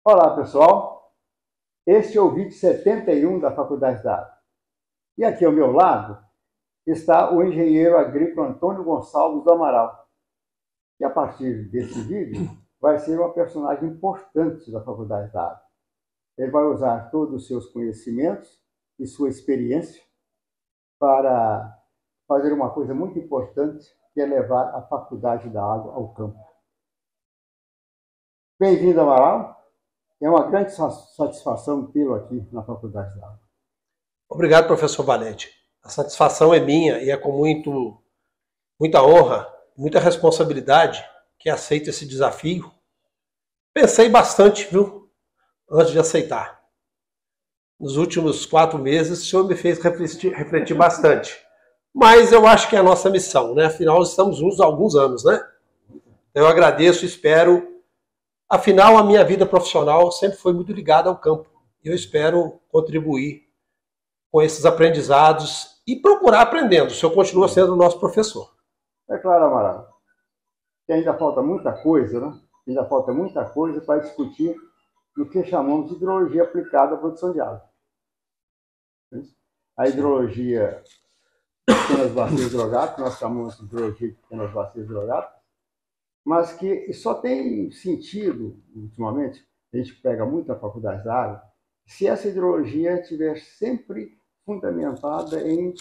Olá, pessoal. Este é o vídeo 71 da Faculdade da Água. E aqui ao meu lado está o engenheiro agrícola Antônio Gonçalves do Amaral, que a partir desse vídeo vai ser uma personagem importante da Faculdade da Água. Ele vai usar todos os seus conhecimentos e sua experiência para fazer uma coisa muito importante, que é levar a Faculdade da Água ao campo. Bem-vindo, Amaral. É uma grande satisfação tê-lo aqui na Faculdade da Água. Obrigado, professor Valente. A satisfação é minha e é com muita honra, muita responsabilidade que aceito esse desafio. Pensei bastante, viu, antes de aceitar. Nos últimos 4 meses, o senhor me fez refletir bastante. Mas eu acho que é a nossa missão, né? Afinal, estamos juntos há alguns anos, né? Eu agradeço e espero. Afinal, a minha vida profissional sempre foi muito ligada ao campo. Eu espero contribuir com esses aprendizados e procurar aprendendo. O senhor continua sendo o nosso professor. É claro, Amaral, que ainda falta muita coisa, né? Ainda falta muita coisa para discutir no que chamamos de hidrologia aplicada à produção de água. A hidrologia de pequenas bacias hidrográficas, nós chamamos de hidrologia de pequenas bacias hidrográficas, mas que só tem sentido, ultimamente, a gente pega muito a Faculdade da Água, se essa hidrologia estiver sempre fundamentada em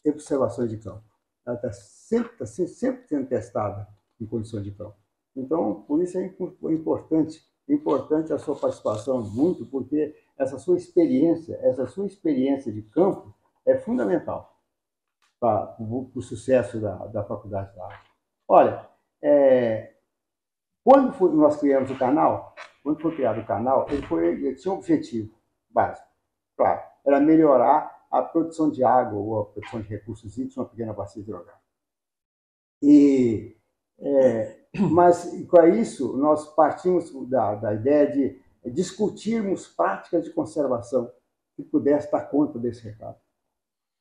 observações de campo. Ela está sempre sendo testada em condições de campo. Então, por isso é importante a sua participação muito, porque essa sua experiência de campo é fundamental para o sucesso da Faculdade da Água. Olha, quando nós criamos o canal, quando foi criado o canal, ele tinha um objetivo básico, claro, era melhorar a produção de água ou a produção de recursos hídricos numa pequena bacia hidrográfica. Mas, com isso, nós partimos da ideia de discutirmos práticas de conservação que pudessem dar conta desse recado.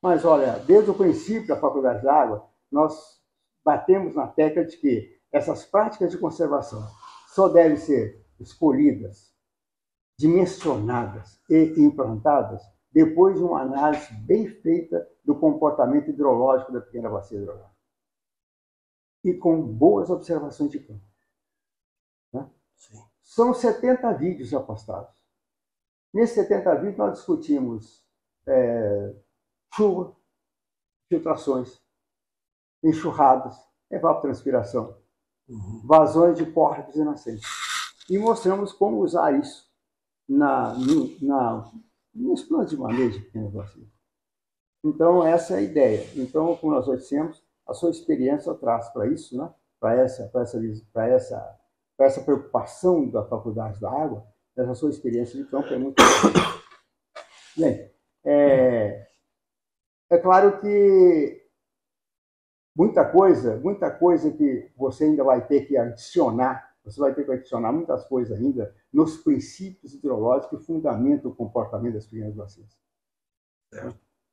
Mas, olha, desde o princípio da Faculdade da Água, nós batemos na tecla de que essas práticas de conservação só devem ser escolhidas, dimensionadas e implantadas depois de uma análise bem feita do comportamento hidrológico da pequena bacia hidrográfica e com boas observações de campo. Né? São 70 vídeos já postados. Nesses 70 vídeos nós discutimos chuva, filtrações, enxurradas, evapotranspiração, vazões de córregos e nascentes. E mostramos como usar isso nos planos de manejo de pequenas bacias. Então, essa é a ideia. Então, como nós dissemos, a sua experiência traz para isso, né? Para essa preocupação da Faculdade da Água, essa sua experiência de campo é muito importante. Bem, é claro que muita coisa que você ainda vai ter que adicionar, você vai ter que adicionar muitas coisas ainda nos princípios hidrológicos que fundamentam o comportamento das pequenas bacias.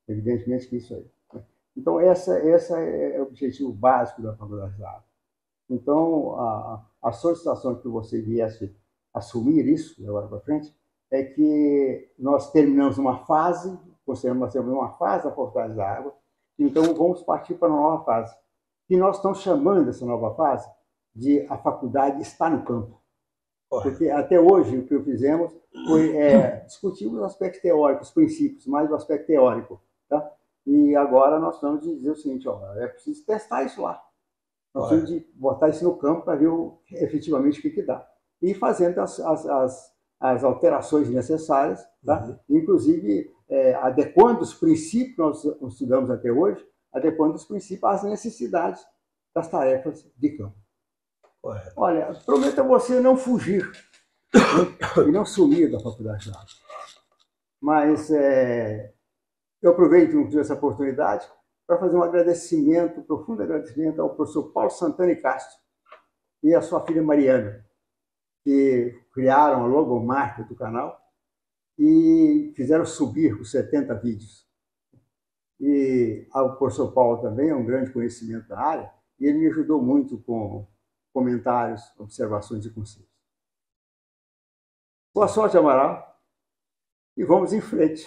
Evidentemente que isso aí. Então, esse é o objetivo básico da Faculdade da Água. Então, a solicitação que você viesse assumir isso, de agora para frente, é que nós terminamos uma fase, consideramos uma fase da Faculdade da Água, então vamos partir para uma nova fase. E nós estamos chamando essa nova fase de a faculdade está no campo. Porque até hoje o que fizemos foi discutirmos os aspectos teóricos, os princípios, mais o aspecto teórico. Tá? E agora nós estamos de dizer o seguinte, é preciso testar isso lá. Nós temos de botar isso no campo para ver efetivamente o que dá. E fazendo as alterações necessárias, tá? Inclusive adequando os princípios que nós estudamos até hoje, adequando os princípios às necessidades das tarefas de campo. Olha, prometo a você não fugir, né? E não sumir da Faculdade da Água. Mas eu aproveito essa oportunidade para fazer um profundo agradecimento ao professor Paulo Santana e Castro e à sua filha Mariana, que criaram a logomarca do canal e fizeram subir os 70 vídeos. E o professor Paulo também é um grande conhecimento da área e ele me ajudou muito com comentários, observações e conselhos. Boa sorte, Amaral, e vamos em frente.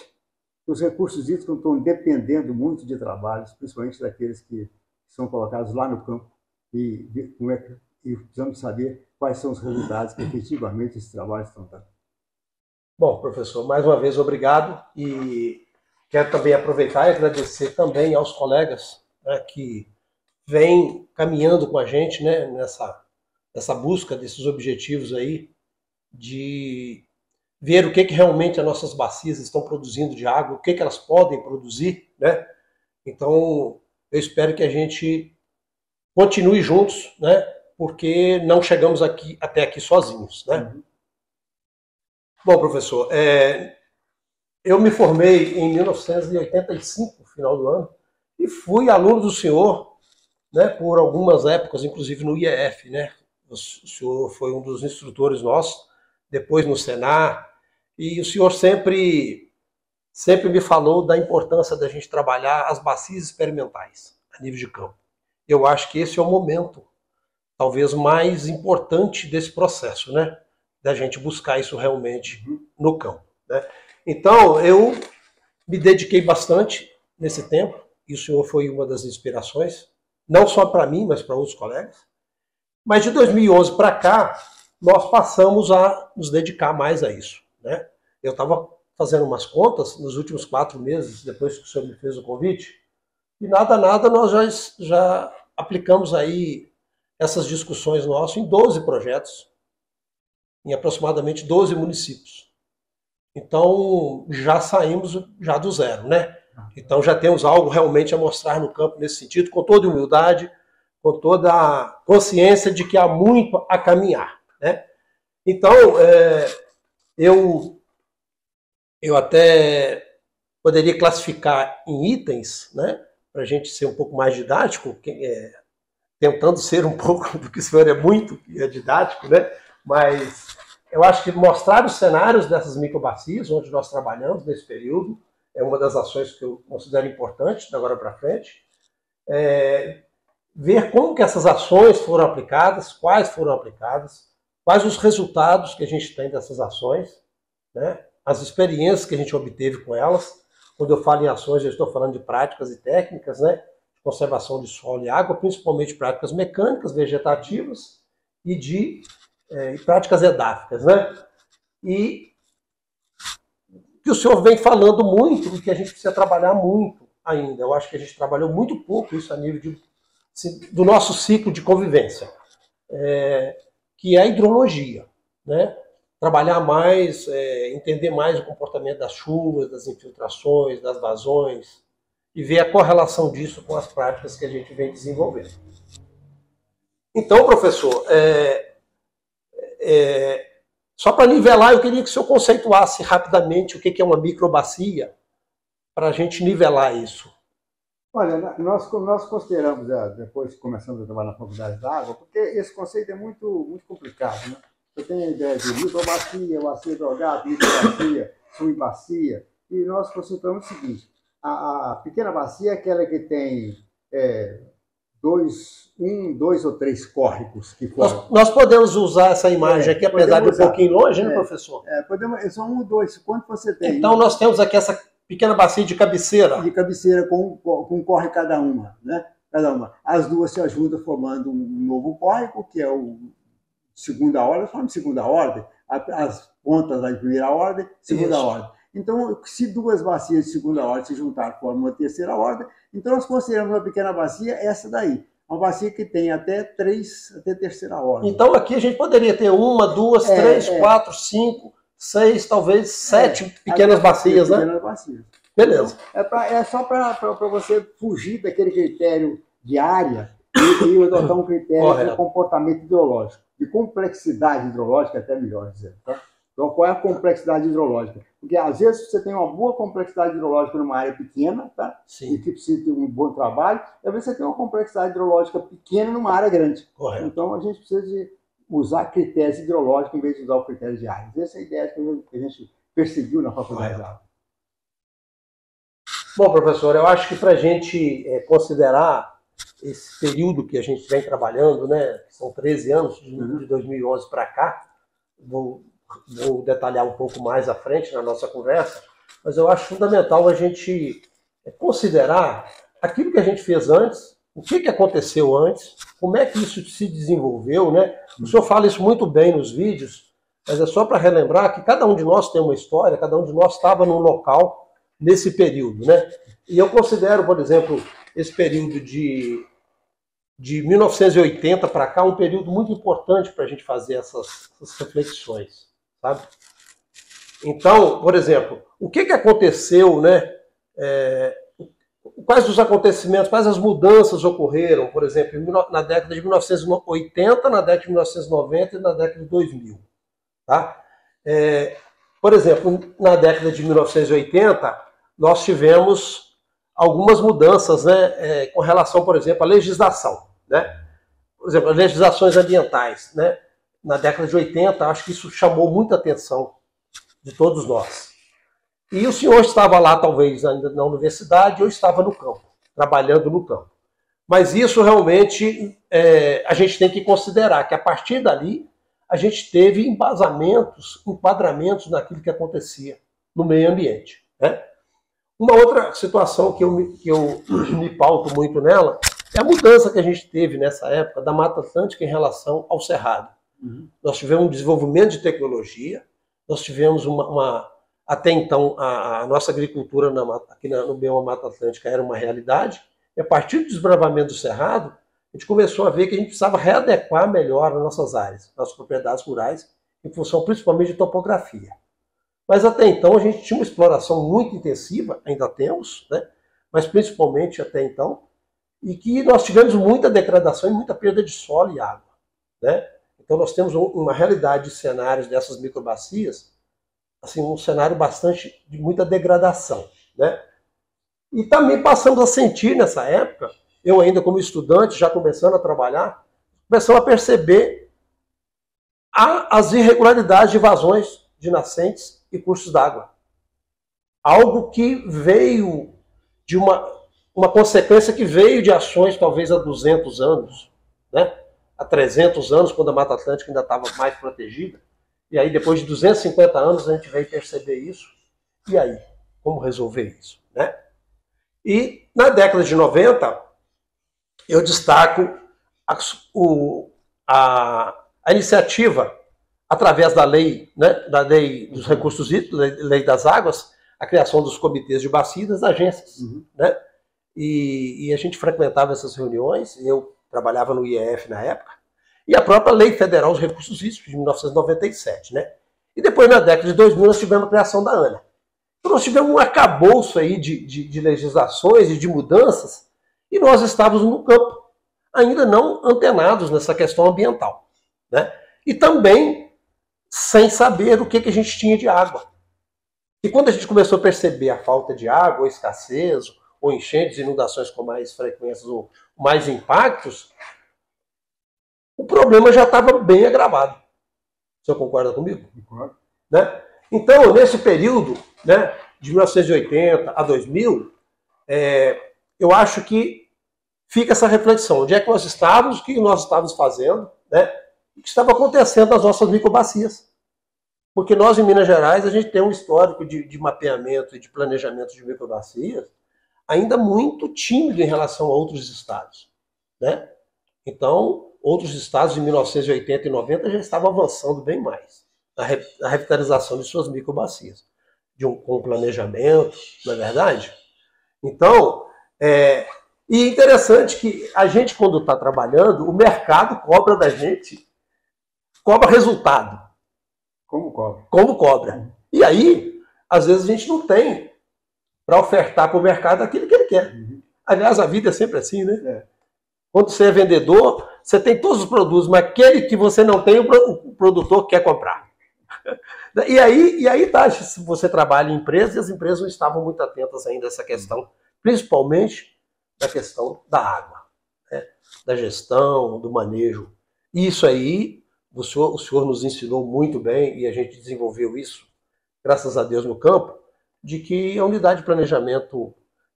Os recursos hídricos estão dependendo muito de trabalhos, principalmente daqueles que são colocados lá no campo, e precisamos saber quais são os resultados que efetivamente esses trabalhos estão dando. Bom, professor, mais uma vez obrigado, e quero também aproveitar e agradecer também aos colegas, né, que vêm caminhando com a gente, né, nessa busca desses objetivos aí, de ver o que realmente as nossas bacias estão produzindo de água, o que elas podem produzir, né? Então, eu espero que a gente continue juntos, né? Porque não chegamos até aqui sozinhos, né? Bom, professor, eu me formei em 1985, final do ano, e fui aluno do senhor, né, por algumas épocas, inclusive no IEF, né? O senhor foi um dos instrutores nossos, depois no Senar, e o senhor sempre me falou da importância da gente trabalhar as bacias experimentais a nível de campo. Eu acho que esse é o momento, talvez, mais importante desse processo, né? Da gente buscar isso realmente no campo, né? Então, eu me dediquei bastante nesse tempo, e o senhor foi uma das inspirações, não só para mim, mas para outros colegas. Mas de 2011 para cá, nós passamos a nos dedicar mais a isso, né? Eu estava fazendo umas contas nos últimos 4 meses, depois que o senhor me fez o convite, e nada, nós já aplicamos aí essas discussões nossas em 12 projetos, em aproximadamente 12 municípios. Então, já saímos já do zero, né? Então, já temos algo realmente a mostrar no campo nesse sentido, com toda humildade, com toda a consciência de que há muito a caminhar, né? Então, eu até poderia classificar em itens, né, para a gente ser um pouco mais didático, tentando ser um pouco do que o senhor é muito didático, né? Mas eu acho que mostrar os cenários dessas microbacias, onde nós trabalhamos nesse período, é uma das ações que eu considero importante da agora para frente. Ver como que essas ações foram aplicadas, quais foram aplicadas, quais os resultados que a gente tem dessas ações, né? As experiências que a gente obteve com elas. Quando eu falo em ações, eu estou falando de práticas e técnicas, né? De conservação de solo e água, principalmente práticas mecânicas, vegetativas e práticas edáficas, né? E que o senhor vem falando muito e que a gente precisa trabalhar muito ainda. Eu acho que a gente trabalhou muito pouco isso a nível do nosso ciclo de convivência, que é a hidrologia, né? Trabalhar mais, entender mais o comportamento das chuvas, das infiltrações, das vazões, e ver a correlação disso com as práticas que a gente vem desenvolvendo. Então, professor, só para nivelar, eu queria que o senhor conceituasse rapidamente o que é uma microbacia, para a gente nivelar isso. Olha, nós consideramos, depois que começamos a trabalhar na Faculdade da Água, porque esse conceito é muito complicado, né? Você tem a ideia de microbacia, bacia drogada, microbacia, subbacia, e nós conceituamos o seguinte: a pequena bacia é aquela que tem 2 ou 3 córregos que formam. Nós podemos usar essa imagem aqui, apesar de um pouquinho longe, né, professor? São 1 ou 2, quanto você tem? Então, nós temos aqui essa pequena bacia de cabeceira. De cabeceira com um córrego cada uma, né? Cada uma. As duas se ajudam formando um novo córrego, que é o segunda ordem, falando de segunda ordem, as pontas da primeira ordem, segunda Isso. ordem. Então, se 2 bacias de segunda ordem se juntar, formam uma terceira ordem, então nós consideramos uma pequena bacia essa daí. Uma bacia que tem até terceira ordem. Então, aqui a gente poderia ter 1, 2, 3, 4, 5, 6, talvez 7 pequenas bacias, né? Pequenas bacias. Beleza. É só para você fugir daquele critério de área e adotar um critério de comportamento hidrológico, de complexidade hidrológica, até melhor dizer. Tá? Então, qual é a complexidade hidrológica? Porque, às vezes, você tem uma boa complexidade hidrológica numa área pequena, tá? Sim. E que precisa ter um bom trabalho, e às vezes você tem uma complexidade hidrológica pequena numa área grande. Correto. Então, a gente precisa de usar critérios hidrológicos em vez de usar o critério de áreas. Essa é a ideia que a gente perseguiu na Faculdade da Água. Bom, professor, eu acho que para a gente considerar esse período que a gente vem trabalhando, né, que são 13 anos, de 2011 para cá, vou detalhar um pouco mais à frente na nossa conversa, mas eu acho fundamental a gente considerar aquilo que a gente fez antes, o que aconteceu antes, como é que isso se desenvolveu, né? O senhor fala isso muito bem nos vídeos, mas é só para relembrar que cada um de nós tem uma história, cada um de nós estava num local nesse período, né? E eu considero, por exemplo, esse período de 1980 para cá um período muito importante para a gente fazer essas reflexões, sabe? Então, por exemplo, o que aconteceu, né? Quais os acontecimentos, quais as mudanças ocorreram, por exemplo, na década de 1980, na década de 1990 e na década de 2000. Tá? Por exemplo, na década de 1980, nós tivemos algumas mudanças, né, com relação, por exemplo, à legislação. Né? Por exemplo, as legislações ambientais. Né? Na década de 80, acho que isso chamou muita atenção de todos nós. E o senhor estava lá, talvez, ainda na universidade, ou estava no campo, trabalhando no campo. Mas isso realmente a gente tem que considerar que a partir dali a gente teve embasamentos, enquadramentos naquilo que acontecia no meio ambiente. Né? Uma outra situação que eu me pauto muito nela é a mudança que a gente teve nessa época da Mata Atlântica em relação ao Cerrado. Uhum. Nós tivemos um desenvolvimento de tecnologia, nós tivemos até então, a nossa agricultura aqui no bioma Mata Atlântica era uma realidade, e a partir do desbravamento do Cerrado, a gente começou a ver que a gente precisava readequar melhor as nossas áreas, nossas propriedades rurais, em função principalmente de topografia. Mas até então a gente tinha uma exploração muito intensiva, ainda temos, né? Mas principalmente até então, e que nós tivemos muita degradação e muita perda de solo e água. Né? Então nós temos uma realidade de cenários dessas microbacias, assim, um cenário bastante de muita degradação, né? E também passamos a sentir nessa época, eu ainda como estudante, já começando a trabalhar, começamos a perceber as irregularidades de vazões de nascentes e cursos d'água. Algo que veio de uma consequência que veio de ações talvez há 200 anos, né? Há 300 anos, quando a Mata Atlântica ainda estava mais protegida. E aí, depois de 250 anos, a gente veio perceber isso. E aí, como resolver isso? Né? E na década de 90, eu destaco a iniciativa, através da lei, né, da lei dos recursos hídricos, lei das águas, a criação dos comitês de bacia e das agências. Uhum. Né? E a gente frequentava essas reuniões, eu trabalhava no IEF na época, e a própria Lei Federal dos Recursos Hídricos, de 1997. Né? E depois, na década de 2000, nós tivemos a criação da ANA. Então, nós tivemos um arcabouço aí de legislações e de mudanças, e nós estávamos no campo, ainda não antenados nessa questão ambiental. Né? E também sem saber o que a gente tinha de água. E quando a gente começou a perceber a falta de água, ou escassez, ou enchentes, inundações com mais frequências ou mais impactos, o problema já estava bem agravado. O senhor concorda comigo? Concordo. Né? Então, nesse período, né, de 1980 a 2000, eu acho que fica essa reflexão. Onde é que nós estávamos, o que nós estávamos fazendo, né, o que estava acontecendo nas nossas microbacias. Porque nós, em Minas Gerais, a gente tem um histórico de mapeamento e de planejamento de microbacias ainda muito tímido em relação a outros estados. Né? Então, outros estados de 1980 e 90 já estavam avançando bem mais na revitalização de suas microbacias, com planejamento, não é verdade? Então, e é interessante que a gente, quando está trabalhando, o mercado cobra da gente, cobra resultado. Como cobra? Como cobra. E aí, às vezes a gente não tem para ofertar para o mercado aquilo que ele quer. Uhum. Aliás, a vida é sempre assim, né? Quando você é vendedor, você tem todos os produtos, mas aquele que você não tem, o produtor quer comprar. E aí tá, se você trabalha em empresas, e as empresas não estavam muito atentas ainda a essa questão, principalmente da questão da água, né? Da gestão, do manejo. E isso aí, o senhor nos ensinou muito bem, e a gente desenvolveu isso, graças a Deus, no campo, de que a unidade de planejamento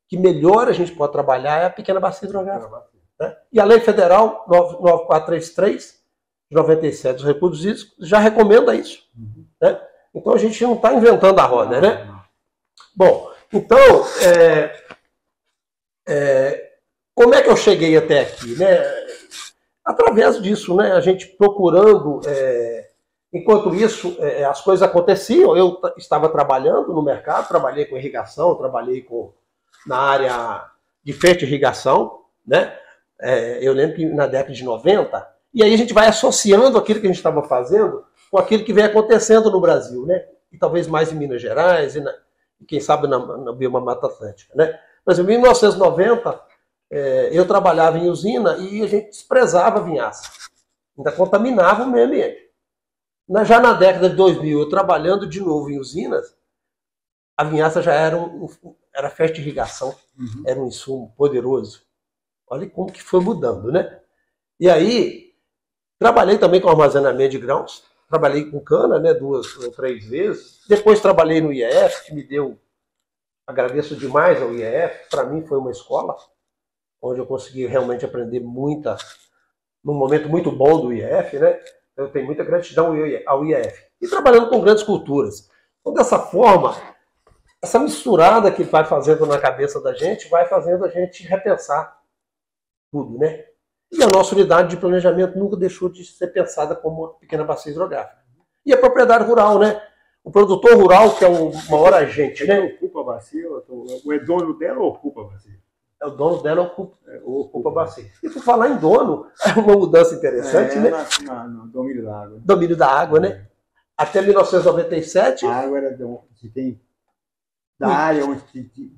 que melhor a gente pode trabalhar é a pequena bacia hidrográfica. Né? E a Lei Federal 9433 de 97 dos recursos hídricos já recomenda isso. Né? Então a gente não está inventando a roda, né? Bom, então, como é que eu cheguei até aqui? Né? Através disso, né? A gente procurando, enquanto isso, as coisas aconteciam, eu estava trabalhando no mercado, trabalhei com irrigação, trabalhei na área de fertirrigação, né? Eu lembro que na década de 90, e aí a gente vai associando aquilo que a gente estava fazendo com aquilo que vem acontecendo no Brasil, né? E talvez mais em Minas Gerais, e quem sabe na Bioma Mata Atlântica, né? Mas em 1990, eu trabalhava em usina e a gente desprezava a vinhaça. Ainda contaminava o meio ambiente. Já na década de 2000, eu trabalhando de novo em usinas, a vinhaça já era fertirrigação, era um insumo poderoso. Olha como que foi mudando, né? E aí, trabalhei também com armazenamento de grãos, trabalhei com cana, né, 2 ou 3 vezes. Depois trabalhei no IEF, que me deu, agradeço demais ao IEF, para mim foi uma escola, onde eu consegui realmente aprender num momento muito bom do IEF, né? Eu tenho muita gratidão ao IEF. E trabalhando com grandes culturas. Então, dessa forma, essa misturada que vai fazendo na cabeça da gente, vai fazendo a gente repensar tudo, né? E a nossa unidade de planejamento nunca deixou de ser pensada como uma pequena bacia hidrográfica. E a propriedade rural, né? O produtor rural, que é o maior agente, né? Ocupa a bacia, ou é dono dela ou ocupa a bacia? O dono dela ocupa a bacia. E por falar em dono, é uma mudança interessante, né? No domínio da água. Domínio da água, né? Até 1997... A água era de quem... Da área,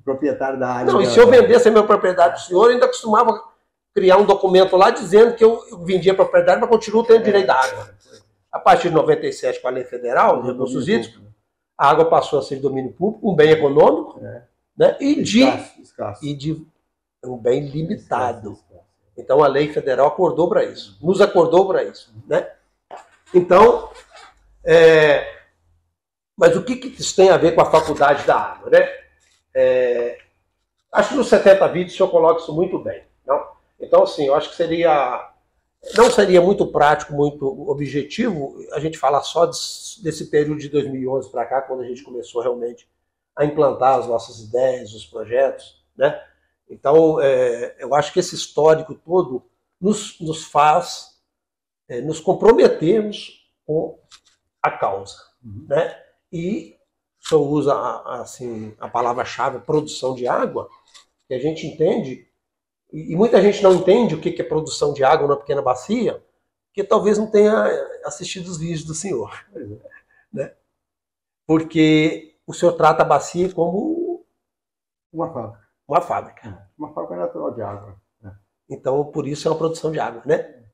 proprietário da área. Não, e se eu vendesse a minha propriedade do senhor, eu ainda costumava criar um documento lá dizendo que eu vendia a propriedade, mas continuo tendo direito da água. A partir de 97, com a lei federal, de recursos hídricos, a água passou a ser de domínio público, um bem econômico, né? E de um bem limitado. Então a lei federal acordou para isso, nos acordou para isso, né? Então, mas o que isso tem a ver com a faculdade da água, né? Acho que no 70-20 o senhor coloca isso muito bem, não? Então, assim, eu acho que não seria muito prático, muito objetivo a gente falar só desse período de 2011 para cá, quando a gente começou realmente a implantar as nossas ideias, os projetos, né? Então, eu acho que esse histórico todo nos faz nos comprometermos com a causa, né? E o senhor usa assim, a palavra-chave, produção de água, que a gente entende. E muita gente não entende o que é produção de água na pequena bacia, porque talvez não tenha assistido os vídeos do senhor. Né? Porque o senhor trata a bacia como uma fábrica. Uma fábrica. Uma fábrica natural de água. Então, por isso é uma produção de água, né?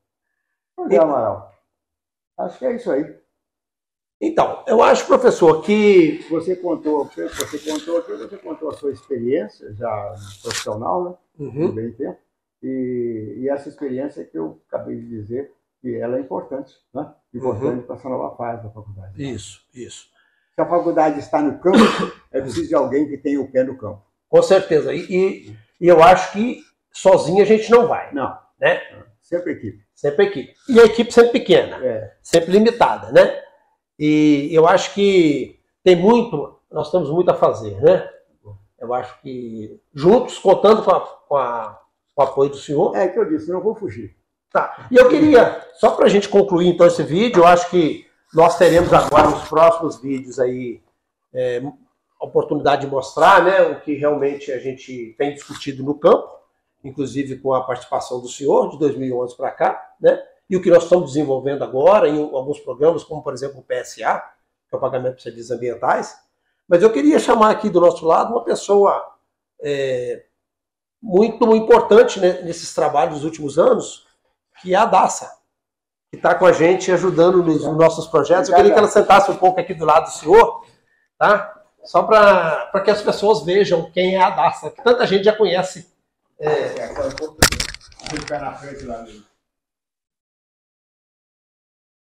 Amaral. Acho que é isso aí. Então, eu acho, professor, que... Você contou a sua experiência já profissional, né? Por bem tempo. E essa experiência que eu acabei de dizer, que ela é importante, né? Importante para essa nova fase da faculdade. Isso. Se a faculdade está no campo, é preciso de alguém que tenha o pé no campo. Com certeza. E eu acho que sozinho a gente não vai. Não. Né? Sempre equipe. Sempre equipe. E a equipe sempre pequena. Sempre limitada, né? E eu acho que nós temos muito a fazer, né? Eu acho que juntos, contando com o apoio do senhor. É que eu disse, não vou fugir. Tá. E eu queria, só para a gente concluir então esse vídeo, eu acho que nós teremos agora nos próximos vídeos aí a oportunidade de mostrar, né, o que realmente a gente tem discutido no campo, inclusive com a participação do senhor de 2011 para cá, né? E o que nós estamos desenvolvendo agora em alguns programas, como por exemplo o PSA, que é o Pagamento de Serviços Ambientais. Mas eu queria chamar aqui do nosso lado uma pessoa muito importante, né, nesses trabalhos dos últimos anos, que é a Daça, que está com a gente ajudando nos nossos projetos. Eu queria que ela sentasse um pouco aqui do lado do senhor, tá? Só para que as pessoas vejam quem é a Daça, que tanta gente já conhece. Ficar na frente lá mesmo.